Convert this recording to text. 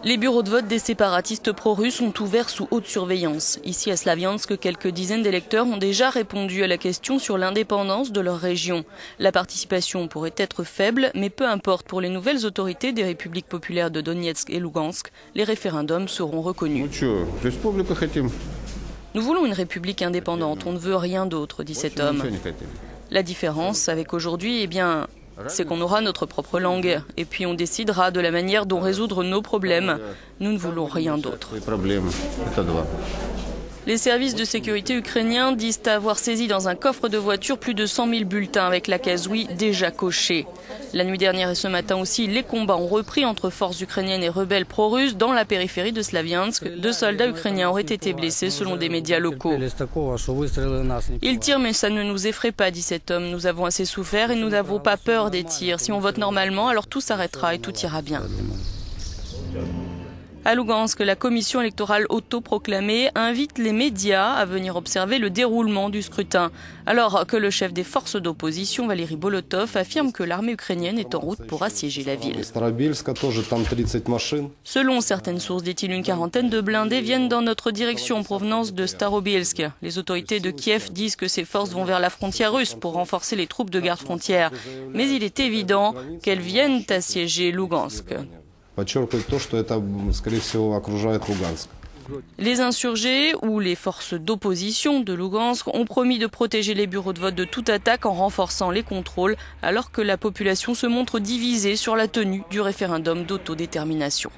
Les bureaux de vote des séparatistes pro-russes sont ouverts sous haute surveillance. Ici à Slaviansk, quelques dizaines d'électeurs ont déjà répondu à la question sur l'indépendance de leur région. La participation pourrait être faible, mais peu importe, pour les nouvelles autorités des républiques populaires de Donetsk et Lugansk, les référendums seront reconnus. Nous voulons une république indépendante, on ne veut rien d'autre, dit cet homme. La différence avec aujourd'hui, c'est qu'on aura notre propre langue, et puis on décidera de la manière dont résoudre nos problèmes. Nous ne voulons rien d'autre. Les services de sécurité ukrainiens disent avoir saisi dans un coffre de voiture plus de 100 000 bulletins avec la case oui déjà cochée. La nuit dernière et ce matin aussi, les combats ont repris entre forces ukrainiennes et rebelles pro-russes dans la périphérie de Slaviansk. 2 soldats ukrainiens auraient été blessés selon des médias locaux. Ils tirent mais ça ne nous effraie pas, dit cet homme. Nous avons assez souffert et nous n'avons pas peur des tirs. Si on vote normalement, alors tout s'arrêtera et tout ira bien. À Lugansk, la commission électorale autoproclamée invite les médias à venir observer le déroulement du scrutin, alors que le chef des forces d'opposition, Valéry Bolotov, affirme que l'armée ukrainienne est en route pour assiéger la ville. Selon certaines sources, dit-il, une quarantaine de blindés viennent dans notre direction en provenance de Starobielsk. Les autorités de Kiev disent que ces forces vont vers la frontière russe pour renforcer les troupes de garde-frontière. Mais il est évident qu'elles viennent assiéger Lugansk. Les insurgés ou les forces d'opposition de Lugansk ont promis de protéger les bureaux de vote de toute attaque en renforçant les contrôles, alors que la population se montre divisée sur la tenue du référendum d'autodétermination.